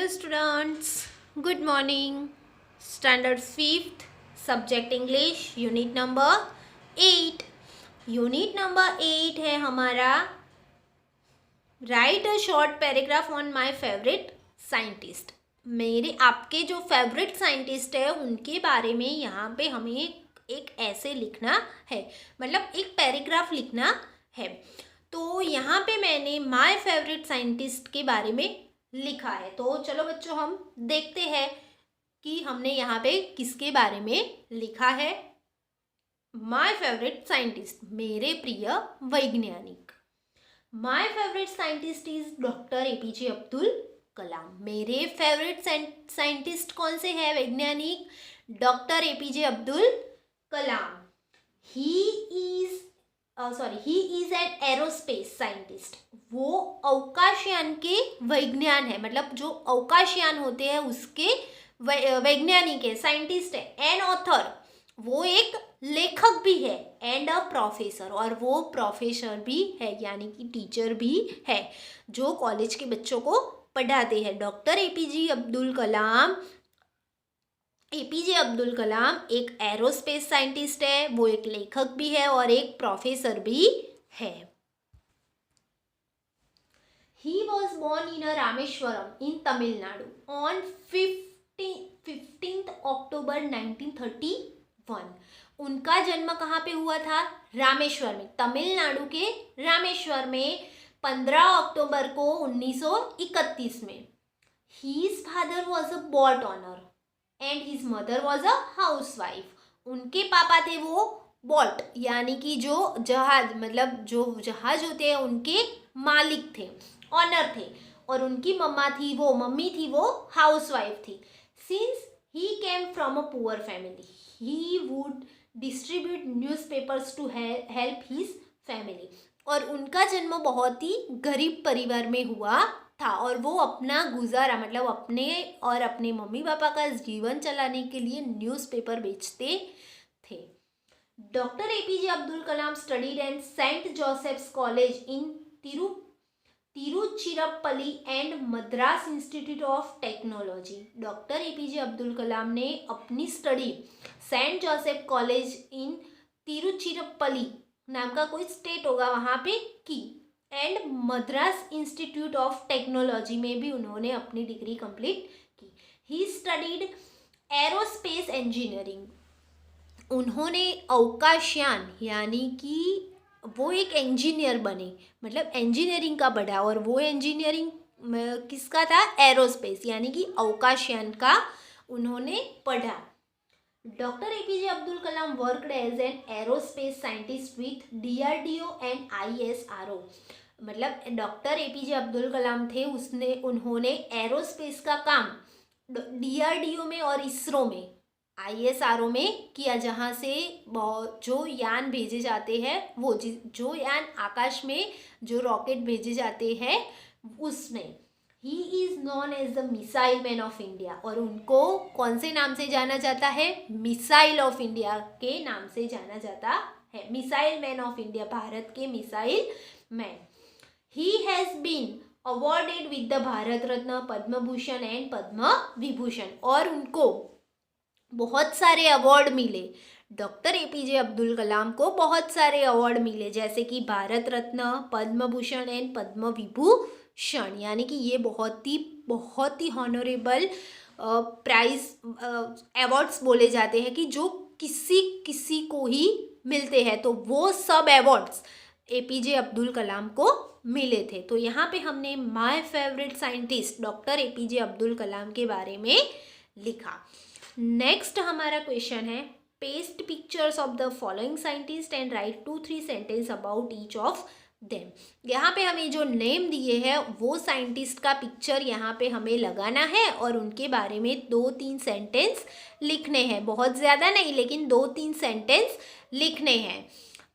Hello students, good morning. Standard 5th, subject English, unit number 8. Unit number 8 है हमारा right a short paragraph on my favourite scientist. मेरे आपके जो favourite scientist है उनके बारे में यहाँ पे हमें एक ऐसे लिखना है, मतलब एक पैराग्राफ लिखना है। तो यहाँ पे मैंने माय फेवरेट साइंटिस्ट के बारे में लिखा है। तो चलो बच्चों हम देखते हैं कि हमने यहाँ पे किसके बारे में लिखा है। माय फेवरेट साइंटिस्ट, मेरे प्रिय वैज्ञानिक। My favourite scientist is Doctor APJ Abdul Kalam. मेरे फेवरेट साइंटिस्ट कौन से हैं वैज्ञानिक? Doctor APJ Abdul Kalam. He is an aerospace scientist. वो अवकाशयान के वैज्ञान है, मतलब जो अवकाशयान होते हैं उसके वैज्ञानिक है, साइंटिस्ट है। एन ऑथर, वो एक लेखक भी है। एंड अ प्रोफेसर, और वो प्रोफेसर भी है यानी कि टीचर भी है जो कॉलेज के बच्चों को पढ़ाते हैं। डॉक्टर एपीजे अब्दुल कलाम एक एरोस्पेस साइंटिस्ट है, वो एक लेखक भी है और एक प्रोफेसर भी है। He was born in a Rameshwaram in Tamil Nadu on 15th October 1931. उनका जन्म कहाँ पे हुआ था? रामेश्वर में, तमिलनाडु के रामेश्वर में 15 अक्टूबर को 1931 में। His father was a boat owner and his mother was a housewife. उनके पापा थे वो बोट यानी कि जो जहाज, मतलब जो जहाज होते हैं उनके मालिक थे, ऑनर थे। और उनकी मम्मी थी वो हाउसवाइफ थी। Since he came from a poor family, he would distribute newspapers to help his family. और उनका जन्म बहुत ही गरीब परिवार में हुआ था और वो अपना गुजारा, मतलब अपने और अपने मम्मी पापा का जीवन चलाने के लिए न्यूज़पेपर बेचते थे। Doctor APJ Abdul Kalam studied at Saint Joseph's College in Tiruchirappalli and Madras Institute of Technology. Doctor APJ Abdul Kalam ने अपनी study Saint Joseph College in Tiruchirappalli नाम का कोई स्टेट होगा वहाँ पे की, and Madras Institute of Technology में भी उन्होंने अपनी डिग्री कंप्लीट की। He studied aerospace engineering. उन्होंने अवकाशयान यानी कि वो एक इंजीनियर बने, मतलब इंजीनियरिंग का पढ़ा। और वो इंजीनियरिंग किसका था? एरोस्पेस यानी कि अवकाशयान का उन्होंने पढ़ा। Doctor APJ Abdul Kalam worked as an aerospace scientist with DRDO and ISRO. मतलब डॉक्टर एपीजे अब्दुल कलाम थे, उन्होंने एरोस्पेस का काम डीआरडीओ में और इसरो में, आईएसआरओ में किया, जहाँ से जो यान भेजे जाते हैं, वो जो यान आकाश में जो रॉकेट भेजे जाते हैं उसमें। He is known as the missile man of India. और उनको कौन से नाम से जाना जाता है? मिसाइल ऑफ इंडिया के नाम से जाना जाता है। Missile man of India, Bharat के missile man. He has been awarded with the Bharat Ratna, Padma Bhushan and Padma Vibhushan. और उनको बहुत सारे अवार्ड मिले। डॉक्टर एपीजे अब्दुल कलाम को बहुत सारे अवार्ड मिले, जैसे कि भारत रत्न, पद्म भूषण एंड पद्म विभूषण। यानी कि ये बहुत ही हॉनरेबल प्राइज अवार्ड्स बोले जाते हैं कि जो किसी को ही मिलते हैं। तो वो सब अवार्ड्स एपीजे अब्दुल कलाम को मिले थे। तो यहाँ पे हमने my favourite scientist Doctor APJ Abdul Kalam के बारे में लिखा। नेक्स्ट हमारा क्वेश्चन है, paste pictures of the following scientist and write 2-3 sentence about each of them. यहाँ पे हमें जो नेम दिए हैं वो साइंटिस्ट का पिक्चर यहाँ पे हमें लगाना है और उनके बारे में 2-3 सेंटेंस लिखने हैं। बहुत ज़्यादा नहीं, लेकिन 2-3 सेंटेंस लिखने हैं।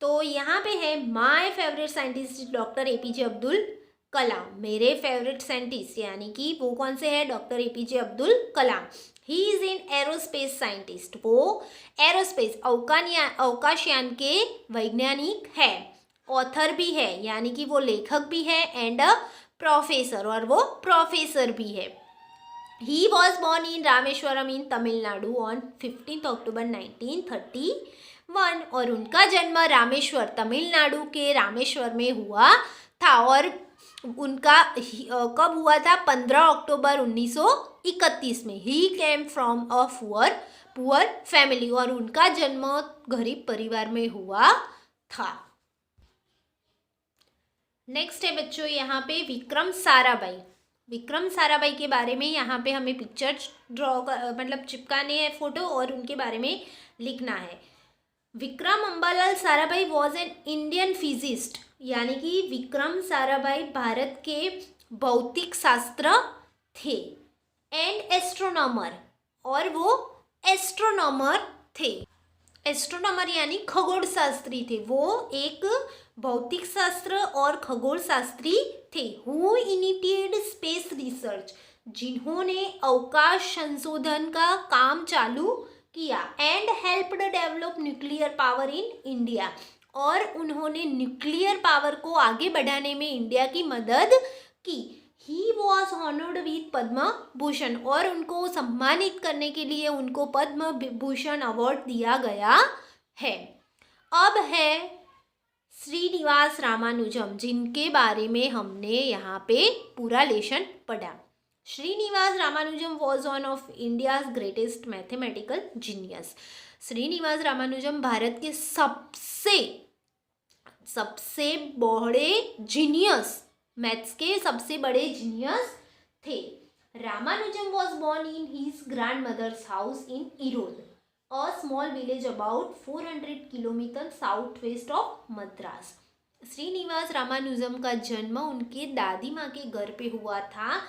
तो यहाँ पे है my favourite scientist Doctor APJ Abdul Kalam. मेरे फेवरेट साइंटिस्ट यानी कि वो कौन से हैं? Doctor APJ Abdul Kalam. He is in aerospace scientist, वो एरोस्पेस अवकाशयान के वैज्ञानिक है। ऑथर भी है यानी कि वो लेखक भी है, एंड अ प्रोफेसर, और वो प्रोफेसर भी है। He was born in Rameswaram in Tamil Nadu on 15 अक्टूबर 1931 और उनका जन्म रामेश्वर तमिलनाडु के रामेश्वर में हुआ था। और उनका कब हुआ था? 15 अक्टूबर 1931 में। He came from a poor family और उनका जन्म गरीब परिवार में हुआ था। नेक्स्ट है बच्चों यहाँ पे विक्रम साराभाई। विक्रम साराभाई के बारे में यहाँ पे हमें पिक्चर मतलब चिपकाने हैं फोटो और उनके बारे में लिखना है। Vikram Ambalal Sarabhai was an Indian physicist, यानी कि विक्रम साराभाई भारत के भौतिक शास्त्र थे। एंड एस्ट्रोनॉमर, और वो एस्ट्रोनॉमर थे। एस्ट्रोनॉमर यानी खगोल शास्त्री थे। वो एक भौतिक शास्त्र और खगोल शास्त्री थे। हु इनिशिएटेड स्पेस रिसर्च, जिन्होंने अवकाश संशोधन का काम चालू किया। And helped develop nuclear power in India, और उन्होंने न्यूक्लियर पावर को आगे बढ़ाने में इंडिया की मदद की। He was honoured with Padma Bhushan, और उनको सम्मानित करने के लिए उनको पद्म भूषण अवार्ड दिया गया है। अब है श्रीनिवास रामानुजम, जिनके बारे में हमने यहाँ पे पूरा लेसन पढ़ा। Srinivas Ramanujam was one of India's greatest mathematical genius. Srinivas Ramanujam Bharat के सबसे बड़े जीनियस, मैथ्स के सबसे बड़े जीनियस थे। Ramanujam was born in his grandmother's house in Erode, a small village about 400 kilometre south west of Madras. Srinivas Ramanujam का जन्म उनके दादी माँ के घर पे हुआ था,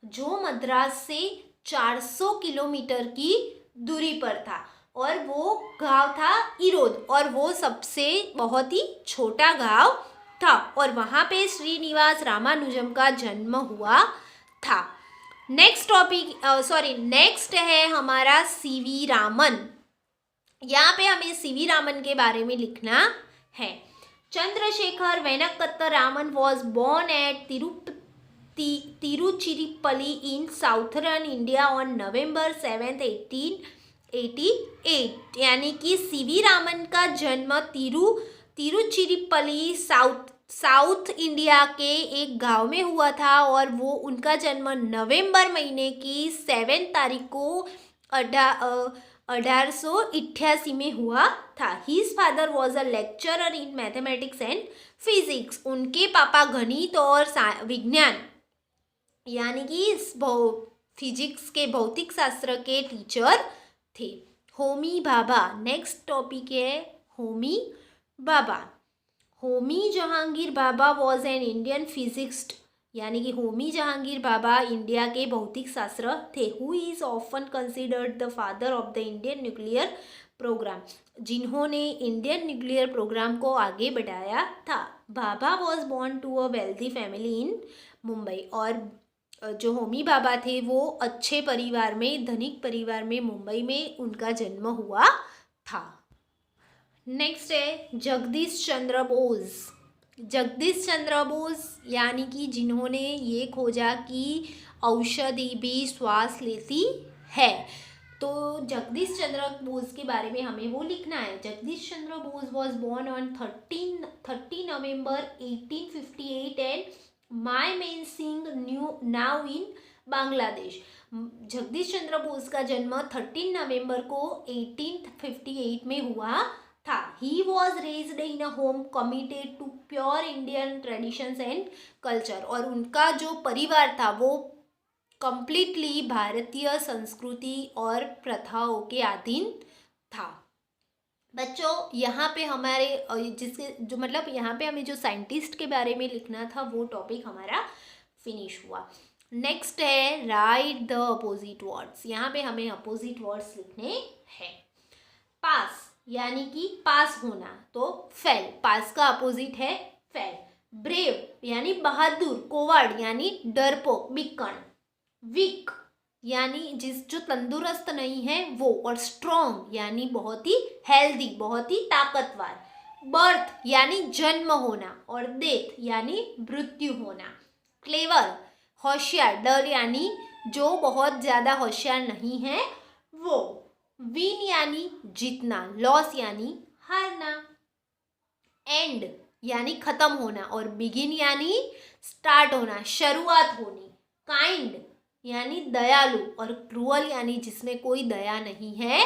जो मद्रास से 400 किलोमीटर की दूरी पर था, और वो गांव था इरोद, और वो सबसे बहुत ही छोटा गांव था, और वहाँ पे श्रीनिवास रामानुजम का जन्म हुआ था। नेक्स्ट है हमारा सीवी रामन। यहाँ पे हमें सीवी रामन के बारे में लिखना है। Chandrashekhar Venkat Raman was born at Tiruchirappalli in southern India on November 7, 1888, यानी कि सीवी रामन का जन्म तिरुचिरापल्ली साउथ इंडिया के एक गांव में हुआ था, और वो उनका जन्म नवंबर महीने की 7 तारीख को 1888 में हुआ था। His father was a lecturer in mathematics and physics. उनके पापा गणित और विज्ञान यानी कि फिजिक्स के भौतिक शास्त्र के टीचर थे। होमी भाभा, नेक्स्ट टॉपिक है Homi Bhabha. Homi Jahangir Bhabha was an Indian physicist, यानी कि होमी जहांगीर भाभा इंडिया के भौतिक शास्त्र थे। Who is often considered the father of the Indian nuclear programme, जिन्होंने इंडियन न्यूक्लियर प्रोग्राम को आगे बढ़ाया था। Bhabha was born to a wealthy family in Mumbai, और जो होमी भाभा थे वो अच्छे परिवार में, धनिक परिवार में मुंबई में उनका जन्म हुआ था। नेक्स्ट है जगदीश चंद्र बोस। जगदीश चंद्र बोस यानी कि जिन्होंने ये खोजा कि औषधि भी श्वास लेती है। तो जगदीश चंद्र बोस के बारे में हमें वो लिखना है। Jagdish Chandra Bose was born on 30 November 1858 and Mymensingh now in Bangladesh. Jagdish Chandra Bose का जन्म 13 नवंबर को 1858 में हुआ था। He was raised in a home committed to pure Indian traditions and culture, और उनका जो परिवार था वो कंप्लीटली भारतीय संस्कृति और प्रथाओं के अधीन था। बच्चों यहाँ पे हमारे यहाँ पे हमें जो साइंटिस्ट के बारे में लिखना था वो टॉपिक हमारा फिनिश हुआ। नेक्स्ट है राइट द अपोजिट वर्ड्स। यहाँ पे हमें अपोजिट वर्ड्स लिखने हैं। पास यानी कि पास होना, तो फेल, पास का अपोजिट है फेल। ब्रेव यानी बहादुर, कोवार्ड यानी डरपोक, बिक्कण। वीक यानी जो तंदुरुस्त नहीं है वो, और स्ट्रॉन्ग यानी बहुत ही हेल्दी, बहुत ही ताकतवर। बर्थ यानी जन्म होना, और डेथ यानी मृत्यु होना। क्लेवर होशियार, डल यानी जो बहुत ज़्यादा होशियार नहीं है वो। विन यानी जीतना, लॉस यानी हारना, एंड यानी खत्म होना, और बिगिन यानी स्टार्ट होना, शुरुआत होनी, काइंड यानी दयालु, और क्रूअल यानी जिसमें कोई दया नहीं है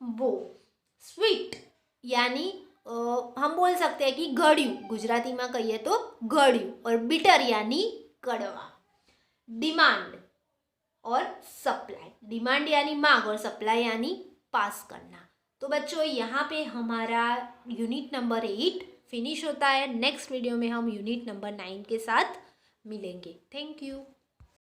वो, स्वीट यानी हम बोल सकते हैं कि गળ્યું, ગુજરાતીમાં કહીએ તો ગળ્યું, और बिटर यानी कड़वा, डिमांड और सप्लाई, डिमांड यानी मांग और सप्लाई यानी पास करना। तो बच्चों यहाँ पे हमारा यूनिट नंबर 8 फिनिश होता है। नेक्स्ट वीडियो में हम यूनिट नंबर 9 के साथ मिलेंगे। Thank you.